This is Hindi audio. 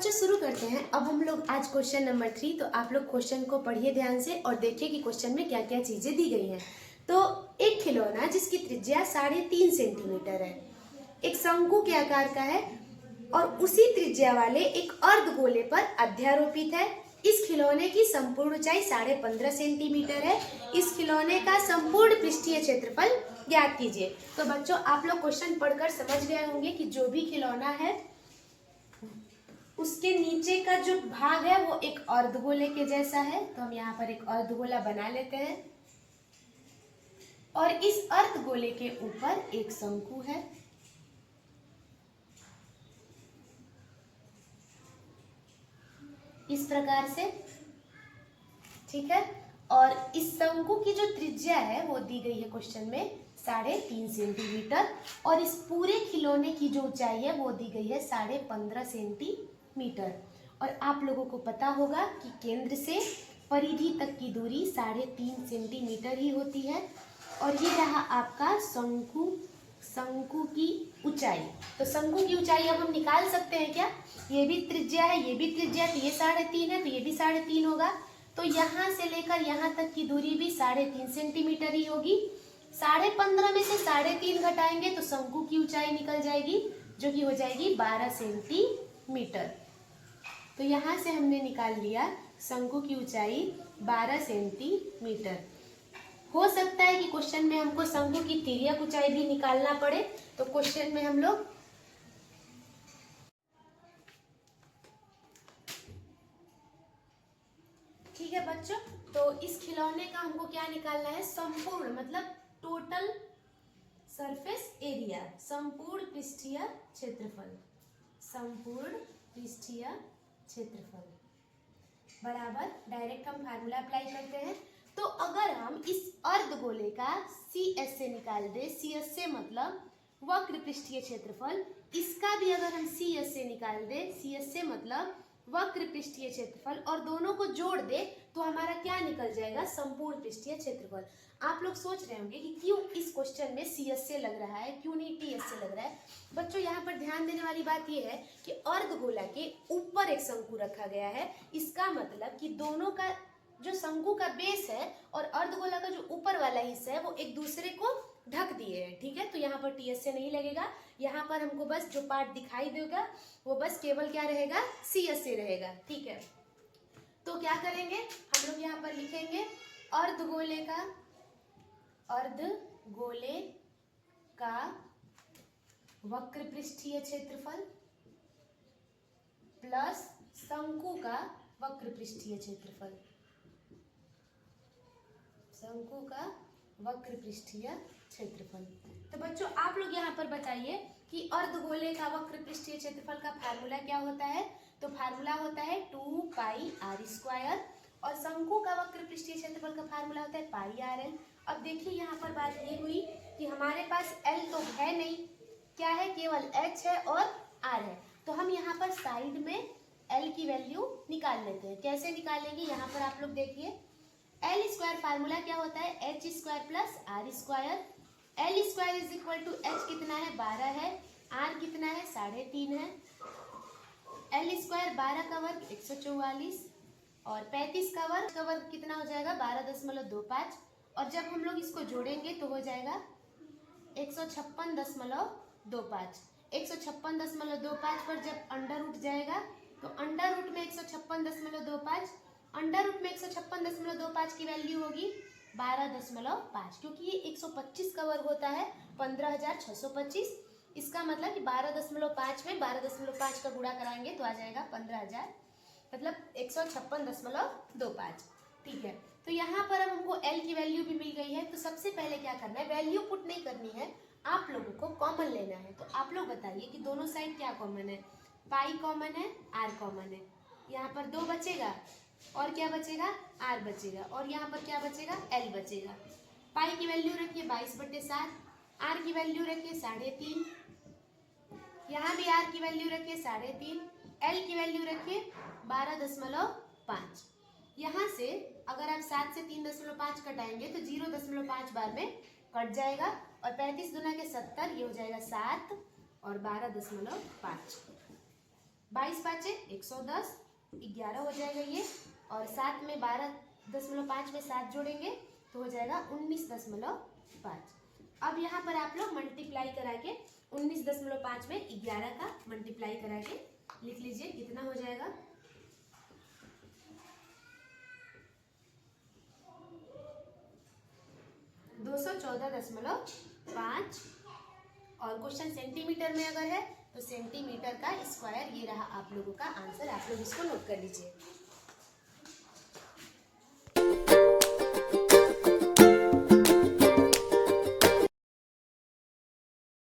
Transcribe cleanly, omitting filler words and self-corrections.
बच्चों शुरू करते हैं। अब हम लोग आज क्वेश्चन नंबर 3। तो आप लोग क्वेश्चन को पढ़िए ध्यान से और देखिए कि क्वेश्चन में क्या क्या चीजें दी गई हैं। तो एक खिलौना जिसकी त्रिज्या 3.5 सेंटीमीटर है, एक शंकु के आकार का है और उसी त्रिज्या वाले एक अर्धगोले पर अध्यारोपित है। इस खिलौने की संपूर्ण ऊंचाई 15.5 सेंटीमीटर है। इस खिलौने का संपूर्ण पृष्ठीय क्षेत्रफल ज्ञात कीजिए। तो बच्चों आप लोग क्वेश्चन पढ़कर समझ गए होंगे कि जो भी खिलौना है उसके नीचे का जो भाग है वो एक अर्धगोले के जैसा है। तो हम यहाँ पर एक अर्धगोला बना लेते हैं और इस अर्धगोले के ऊपर एक शंकु है। इस प्रकार से, ठीक है। और इस शंकु की जो त्रिज्या है वो दी गई है क्वेश्चन में 3.5 सेंटीमीटर और इस पूरे खिलौने की जो ऊंचाई है वो दी गई है 15.5 सेंटीमीटर। और आप लोगों को पता होगा कि केंद्र से परिधि तक की दूरी 3.5 सेंटीमीटर ही होती है। और ये रहा आपका शंकु की ऊंचाई। तो शंकु की ऊंचाई अब हम निकाल सकते हैं क्या? ये भी त्रिज्या है, ये भी त्रिज्या, तो ये 3.5 है, तो ये भी 3.5 होगा। तो यहाँ से लेकर यहाँ तक की दूरी भी 3.5 सेंटीमीटर ही होगी। 15.5 में से 3.5 घटाएंगे तो शंकु की ऊंचाई निकल जाएगी, जो कि हो जाएगी 12 सेंटीमीटर। तो यहाँ से हमने निकाल लिया शंकु की ऊंचाई 12 सेंटीमीटर। हो सकता है कि क्वेश्चन में हमको शंकु की तिर्यक ऊंचाई भी निकालना पड़े, तो क्वेश्चन में हम लोग ठीक है बच्चों। तो इस खिलौने का हमको क्या निकालना है? संपूर्ण मतलब टोटल सरफेस एरिया, संपूर्ण पृष्ठीय क्षेत्रफल, संपूर्ण पृष्ठीय क्षेत्रफल बराबर, डायरेक्ट हम फार्मूला अप्लाई करते हैं। तो अगर हम इस अर्धगोले का CS से निकाल दे, CS से मतलब वक्र पृष्ठीय क्षेत्रफल, इसका भी अगर हम CS से निकाल दे, CS से मतलब वक्र पृष्ठीय क्षेत्रफल, और दोनों को जोड़ दे तो हमारा क्या निकल जाएगा? संपूर्ण पृष्ठीय क्षेत्रफल। आप लोग सोच रहे होंगे कि क्यों इस क्वेश्चन में CS से लग रहा है, क्यों नहीं TS से लग रहा है। बच्चों यहाँ पर ध्यान देने वाली बात यह है कि अर्धगोला के ऊपर एक शंकु रखा गया है। इसका मतलब कि दोनों का जो शंकु का बेस है और अर्धगोला का जो ऊपर वाला हिस्सा है वो एक दूसरे को ढक दिए हैं, ठीक है। तो यहाँ पर TS से नहीं लगेगा। यहाँ पर हमको बस जो पार्ट दिखाई देगा वो बस केवल क्या रहेगा? CS से रहेगा, ठीक है। तो क्या करेंगे हम लोग? यहाँ पर लिखेंगे अर्धगोले का वक्र पृष्ठीय क्षेत्रफल प्लस शंकु का वक्र पृष्ठीय क्षेत्रफल, शंकु का वक्र पृष्ठीय क्षेत्रफल। तो बच्चों आप लोग यहाँ पर बताइए कि अर्धगोले का वक्र पृष्ठीय क्षेत्रफल का फार्मूला क्या होता है? तो फार्मूला होता है 2πr² और शंकु का वक्र पृष्ठीय क्षेत्रफल का फार्मूला होता है πrl। अब देखिए यहाँ पर बात ये हुई कि हमारे पास L तो है नहीं, क्या है? केवल H है और R है। तो हम यहाँ पर साइड में L की वैल्यू निकाल लेते हैं। कैसे निकालेंगे? यहाँ पर आप लोग देखिए L² फार्मूला क्या होता है? H² plus R²। L² is equal to H कितना है? 12 है। R कितना है? 3.5 है। L² 12 का वर्ग 144 और 35 का वर्ग कितना हो जाएगा? 12.25। और जब हम लोग इसको जोड़ेंगे तो हो जाएगा 156.25। 156.25 पर जब अंडर रूट जाएगा तो अंडर रूट में 156.25, अंडर रूट में 156.25 की वैल्यू होगी 12.5, क्योंकि ये 125 का वर्ग होता है 15,625। इसका मतलब कि 12.5 में 12.5 का गुणा कराएंगे तो आ जाएगा 15,000, मतलब 156.25, ठीक है। तो यहाँ पर अब हमको L की वैल्यू भी मिल गई है। तो सबसे पहले क्या करना है? वैल्यू पुट नहीं करनी है, आप लोगों को कॉमन लेना है। तो आप लोग बताइए कि दोनों साइड क्या कॉमन है? पाई कॉमन है, R कॉमन है। यहाँ पर 2 बचेगा और क्या बचेगा? R बचेगा। और यहाँ पर क्या बचेगा? L बचेगा। पाई की वैल्यू रखिए 22/7, R की वैल्यू रखिए 3.5, यहाँ भी R की वैल्यू रखिए 3.5, L की वैल्यू रखिए 12.5। यहाँ से अगर आप 7 से 3.5 कटाएंगे तो 0.5 बार में कट जाएगा और 35 दूना के 70, ये हो जाएगा 7 और 12.5, 22 पाँचे 110, 11 हो जाएगा ये, और 7 में 12.5 में 7 जोड़ेंगे तो हो जाएगा 19.5। अब यहाँ पर आप लोग मल्टीप्लाई करा के 19.5 में 11 का मल्टीप्लाई करा के लिख लीजिए कितना हो जाएगा। 214.5। और क्वेश्चन सेंटीमीटर में अगर है तो सेंटीमीटर का स्क्वायर, ये रहा आप लोगों का आंसर। आप लोग इसको नोट कर लीजिए।